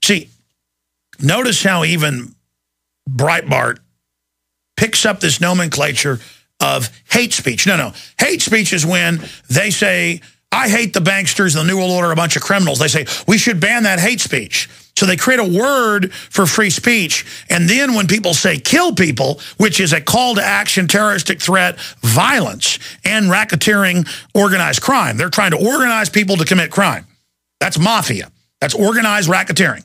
See, notice how even Breitbart picks up this nomenclature of hate speech. No. Hate speech is when they say, I hate the banksters and the New World Order, a bunch of criminals. They say, we should ban that hate speech. So they create a word for free speech. And then when people say kill people, which is a call to action, terroristic threat, violence, and racketeering organized crime. They're trying to organize people to commit crime. That's mafia. That's organized racketeering.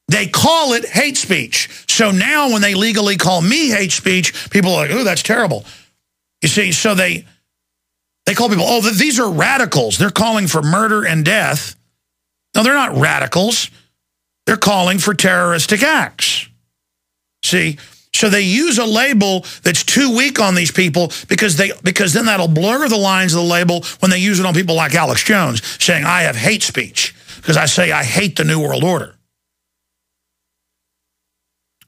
They call it hate speech. So now when they legally call me hate speech, people are like, oh, that's terrible. You see, so they call people, oh, these are radicals. They're calling for murder and death. No, they're not radicals. They're calling for terroristic acts. See, so they use a label that's too weak on these people because then that'll blur the lines of the label when they use it on people like Alex Jones, saying, I have hate speech because I say I hate the New World Order.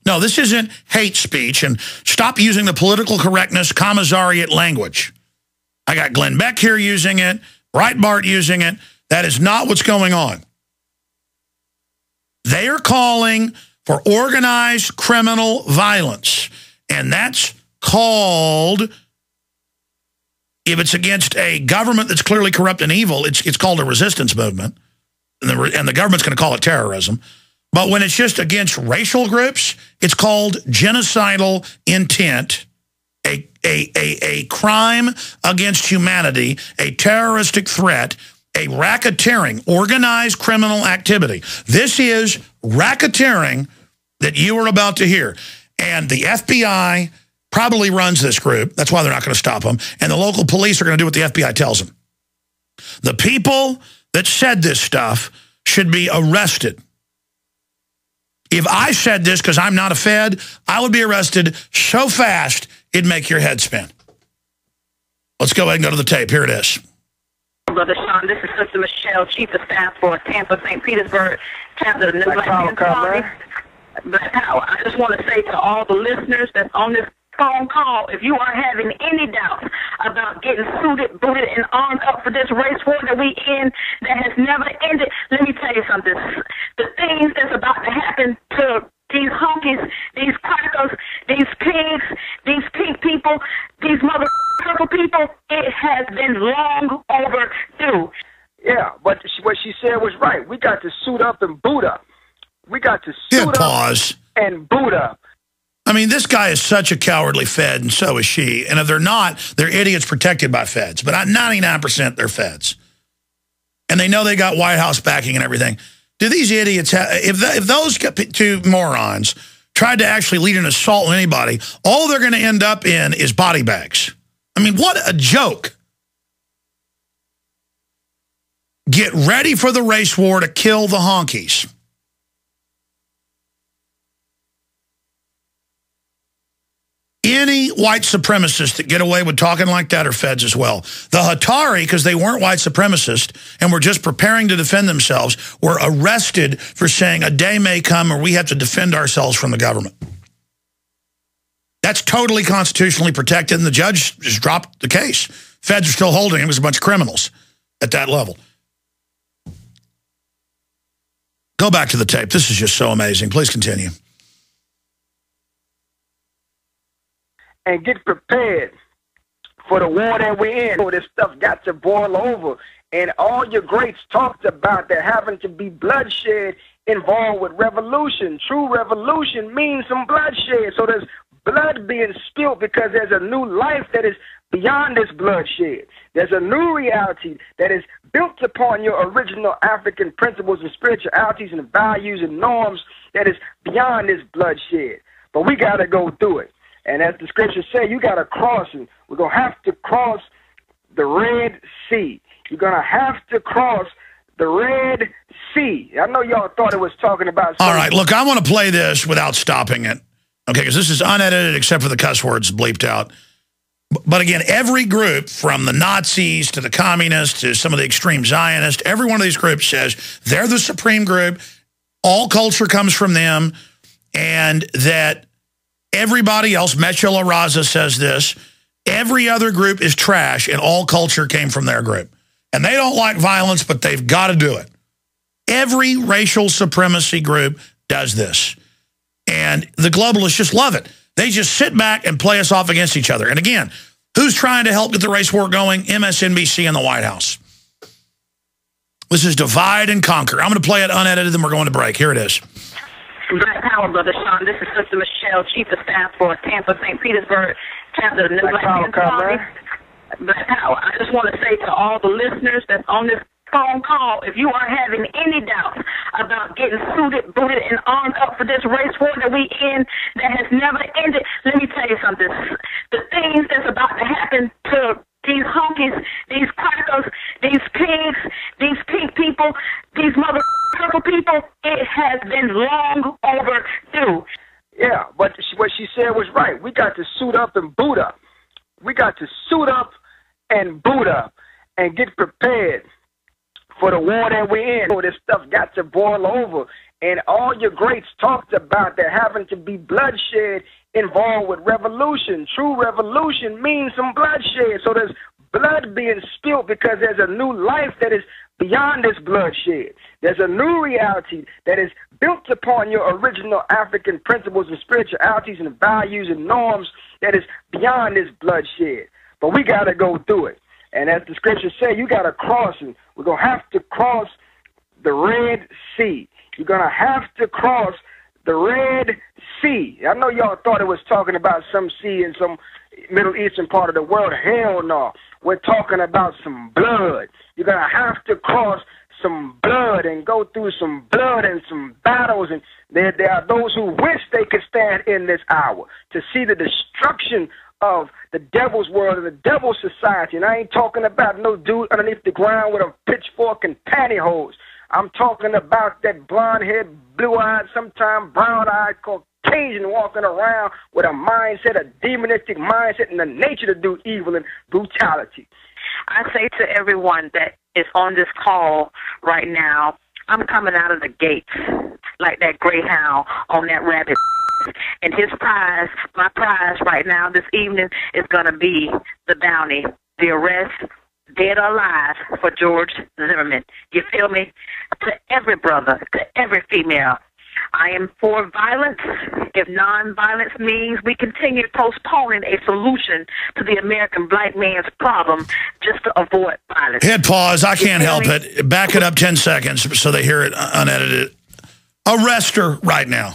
No, this isn't hate speech, and stop using the political correctness commissariat language. I got Glenn Beck here using it, Breitbart using it. That is not what's going on. They are calling for organized criminal violence, and that's called, if it's against a government that's clearly corrupt and evil, it's called a resistance movement, and the government's going to call it terrorism. But when it's just against racial groups, it's called genocidal intent, a crime against humanity, a terroristic threat, a racketeering, organized criminal activity. This is racketeering that you are about to hear. And the FBI probably runs this group. That's why they're not going to stop them. And the local police are going to do what the FBI tells them. The people that said this stuff should be arrested. If I said this because I'm not a Fed, I would be arrested so fast it'd make your head spin. Let's go ahead and go to the tape. Here it is. Brother Sean, this is Sister Michelle, Chief of Staff for Tampa, St. Petersburg, chapter of the New Black Power. I just want to say to all the listeners that's on this phone call, if you are having any doubts about getting suited, booted, and armed up for this race war that we in that has never ended, let me tell you something. The things that's about to happen to these honkies, these crackers, these pigs, these pink people, these mother purple people, it has been long overdue. Yeah, but what she said was right. We got to suit up and boot up. We got to suit up and boot up. I mean, this guy is such a cowardly Fed, and so is she. And if they're not, they're idiots protected by Feds. But 99% they're Feds. And they know they got White House backing and everything. Do these idiots have, if those two morons tried to actually lead an assault on anybody, all they're going to end up in is body bags. I mean, what a joke. Get ready for the race war to kill the honkies. Any white supremacists that get away with talking like that are Feds as well. The Hatari, because they weren't white supremacists and were just preparing to defend themselves, were arrested for saying a day may come where we have to defend ourselves from the government. That's totally constitutionally protected, and the judge just dropped the case. Feds are still holding him as a bunch of criminals at that level. Go back to the tape. This is just so amazing. Please continue. And get prepared for the war that we're in. This stuff got to boil over. And all your greats talked about there having to be bloodshed involved with revolution. True revolution means some bloodshed. So there's blood being spilled because there's a new life that is beyond this bloodshed. There's a new reality that is built upon your original African principles and spiritualities and values and norms that is beyond this bloodshed. But we got to go through it. And as the scriptures say, you got to cross it. We're going to have to cross the Red Sea. You're going to have to cross the Red Sea. I know y'all thought it was talking about... All right, look, I want to play this without stopping it. Okay, because this is unedited except for the cuss words bleeped out. But again, every group, from the Nazis to the communists to some of the extreme Zionists, every one of these groups says they're the supreme group, all culture comes from them, and that everybody else, Mecho La Raza says this, every other group is trash and all culture came from their group. And they don't like violence, but they've got to do it. Every racial supremacy group does this. And the globalists just love it. They just sit back and play us off against each other. And again, who's trying to help get the race war going? MSNBC and the White House. This is divide and conquer. I'm going to play it unedited, then we're going to break. Here it is. Black Power, Brother Sean. This is Sister Michelle, Chief of Staff for Tampa, St. Petersburg, chapter of the Black Power. Black Power. I just want to say to all the listeners that's on this phone call, if you are having any doubts about getting suited, booted, and armed up for this race war that we in that has never ended, let me tell you something. The things that's about to happen to these honkies, these crackers, these pigs, these pink people, these mother purple people, it has been long overdue. Yeah, but what she said was right. We got to suit up and boot up. We got to suit up and boot up and get prepared for the war that we're in. This stuff got to boil over. And all your greats talked about there having to be bloodshed involved with revolution. True revolution means some bloodshed. So there's blood being spilled because there's a new life that is beyond this bloodshed. There's a new reality that is built upon your original African principles and spiritualities and values and norms that is beyond this bloodshed. But we got to go through it. And as the scriptures say, you got to cross, and we're going to have to cross the Red Sea. You're going to have to cross the Red Sea. I know y'all thought it was talking about some sea in some Middle Eastern part of the world. Hell no. We're talking about some blood. You're going to have to cross some blood and go through some blood and some battles. And there are those who wish they could stand in this hour to see the destruction of the devil's world and the devil's society. And I ain't talking about no dude underneath the ground with a pitchfork and pantyhose. I'm talking about that blonde-haired, blue-eyed, sometime brown-eyed Caucasian walking around with a mindset, a demonistic mindset, and the nature to do evil and brutality. I say to everyone that is on this call right now, I'm coming out of the gates like that greyhound on that rabbit. And his prize, my prize right now this evening is going to be the bounty, the arrest, dead or alive, for George Zimmerman. You feel me? To every brother, to every female, I am for violence if nonviolence means we continue postponing a solution to the American black man's problem just to avoid violence. Hit pause. I can't help it. Back it up 10 seconds so they hear it unedited. Arrest her right now.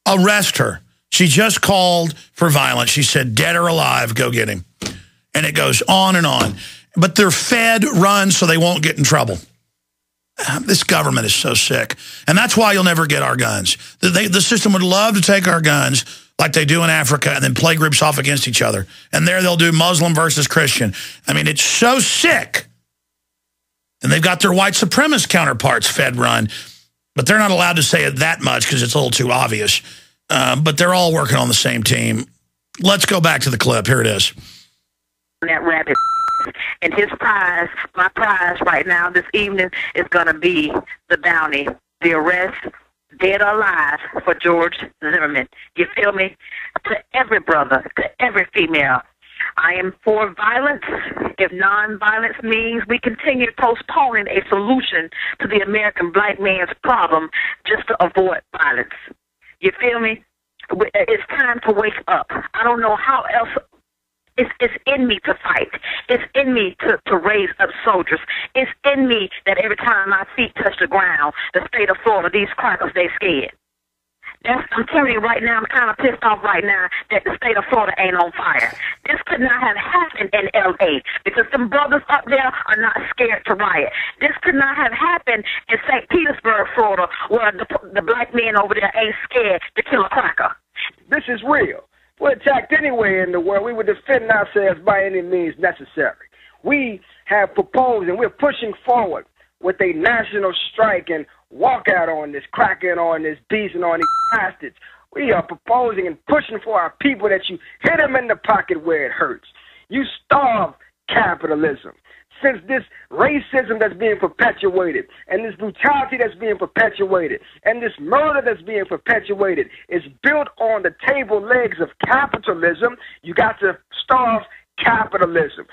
Arrest her. She just called for violence. She said, dead or alive, go get him. And it goes on and on. But they're fed, run, so they won't get in trouble. This government is so sick. And that's why you'll never get our guns. The system would love to take our guns like they do in Africa and then play groups off against each other. And there they'll do Muslim versus Christian. I mean, it's so sick. And they've got their white supremacist counterparts fed, run. But they're not allowed to say it that much because it's a little too obvious. But they're all working on the same team. Let's go back to the clip. Here it is. That rabbit. And his prize, my prize right now this evening is going to be the bounty, the arrest, dead or alive, for George Zimmerman. You feel me? To every brother, to every female, I am for violence if nonviolence means we continue postponing a solution to the American black man's problem just to avoid violence. You feel me? It's time to wake up. I don't know how else. It's in me to fight. It's in me to raise up soldiers. It's in me that every time my feet touch the ground, the state of Florida, these crackers, they scared. I'm telling you right now, I'm kind of pissed off right now that the state of Florida ain't on fire. This could not have happened in L.A. because them brothers up there are not scared to riot. This could not have happened in St. Petersburg, Florida, where the black men over there ain't scared to kill a cracker. This is real. We're attacked anywhere in the world. We would defend ourselves by any means necessary. We have proposed and we're pushing forward with a national strike and walkout on this, cracking on this beast and on these bastards. We are proposing and pushing for our people that you hit them in the pocket where it hurts. You starve capitalism. Since this racism that's being perpetuated and this brutality that's being perpetuated and this murder that's being perpetuated is built on the table legs of capitalism, you got to starve capitalism.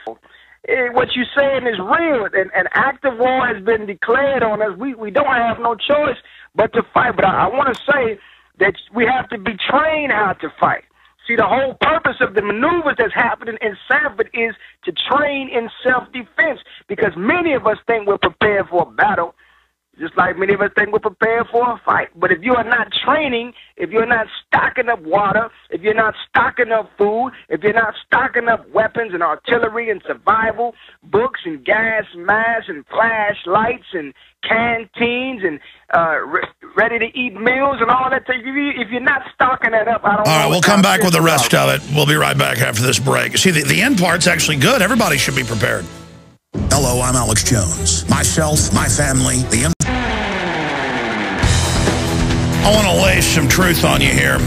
what you're saying is real. An active war has been declared on us. We don't have no choice but to fight. But I want to say that we have to be trained how to fight. See, the whole purpose of the maneuvers that's happening in Sanford is to train in self-defense, because many of us think we're prepared for a battle, just like many of us think we're prepared for a fight. But if you are not training, if you're not stocking up water, if you're not stocking up food, if you're not stocking up weapons and artillery and survival, books and gas masks and flashlights and canteens and ready-to-eat meals and all that, if you're not stocking that up, I don't know. All right, we'll come back with the rest of it. We'll be right back after this break. See, the end part's actually good. Everybody should be prepared. Hello, I'm Alex Jones. Myself, my family, I want to lay some truth on you here.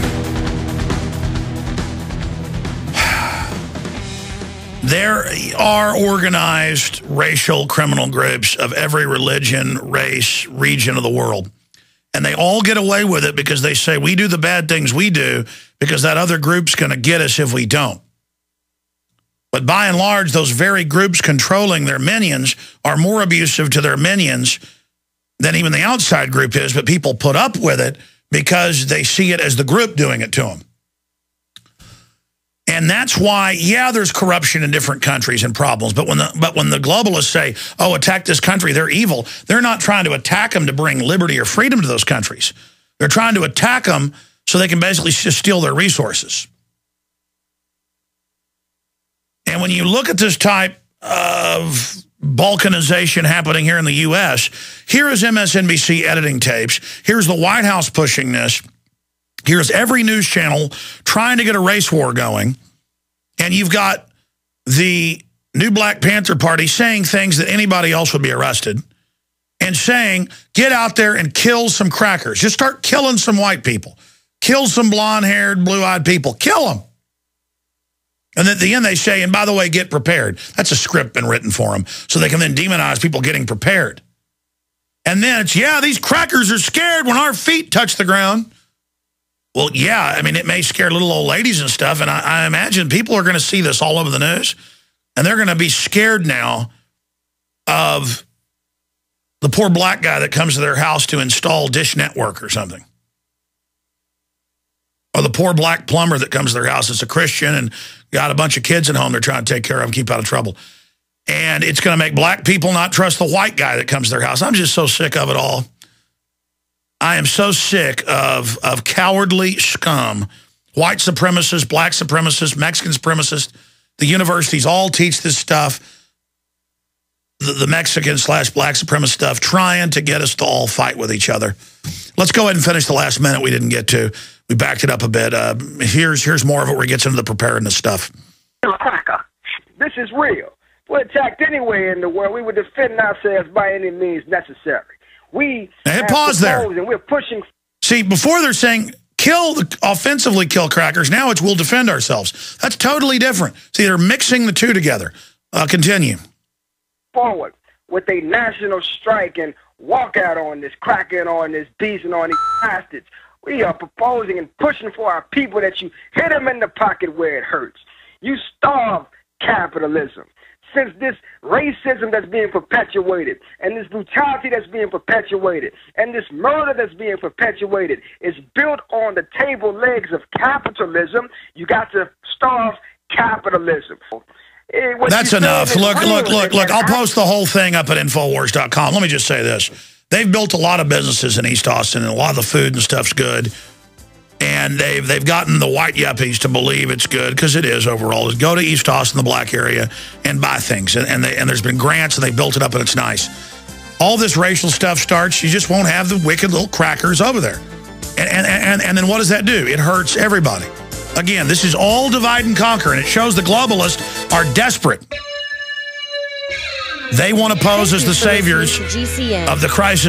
There are organized racial criminal groups of every religion, race, region of the world. And they all get away with it because they say, we do the bad things we do because that other group's going to get us if we don't. But by and large, those very groups controlling their minions are more abusive to their minions than even the outside group is, but people put up with it because they see it as the group doing it to them. And that's why, yeah, there's corruption in different countries and problems, but when the globalists say, oh, attack this country, they're evil, they're not trying to attack them to bring liberty or freedom to those countries. They're trying to attack them so they can basically just steal their resources. And when you look at this type of balkanization happening here in the U.S., here is MSNBC editing tapes. Here's the White House pushing this. Here's every news channel trying to get a race war going. And you've got the new Black Panther Party saying things that anybody else would be arrested and saying, get out there and kill some crackers. Just start killing some white people. Kill some blonde-haired, blue-eyed people. Kill them. And at the end they say, and by the way, get prepared. That's a script been written for them, so they can then demonize people getting prepared. And then it's, yeah, these crackers are scared when our feet touch the ground. Well, yeah, I mean, it may scare little old ladies and stuff, and I imagine people are going to see this all over the news, and they're going to be scared now of the poor black guy that comes to their house to install Dish Network or something. Or the poor black plumber that comes to their house that's a Christian and got a bunch of kids at home they're trying to take care of and keep out of trouble. And it's going to make black people not trust the white guy that comes to their house. I'm just so sick of it all. I am so sick of cowardly scum, white supremacists, black supremacists, Mexican supremacists. The universities all teach this stuff, the Mexican/black supremacist stuff, trying to get us to all fight with each other. Let's go ahead and finish the last minute we didn't get to. We backed it up a bit. Here's more of it where it gets into the preparedness stuff. This is real. We're attacked anywhere in the world. We would defend ourselves by any means necessary. We hit pause there. And we're pushing. See, before they're saying offensively kill crackers, now it's we'll defend ourselves. That's totally different. See, they're mixing the two together. Continue. Forward with a national strike and walk out on this cracker and on this beast and on these bastards. We are proposing and pushing for our people that you hit them in the pocket where it hurts. You starve capitalism. Since this racism that's being perpetuated and this brutality that's being perpetuated and this murder that's being perpetuated is built on the table legs of capitalism, you got to starve capitalism. That's enough. Look. I'll post the whole thing up at Infowars.com. Let me just say this. They've built a lot of businesses in East Austin, and a lot of the food and stuff's good. And they've gotten the white yuppies to believe it's good, because it is overall. Is go to East Austin, the black area, and buy things. And there's been grants, and they built it up, and it's nice. All this racial stuff starts, you just won't have the wicked little crackers over there. And then what does that do? It hurts everybody. Again, this is all divide and conquer, and it shows the globalists are desperate. They want to pose as the saviors of the crisis.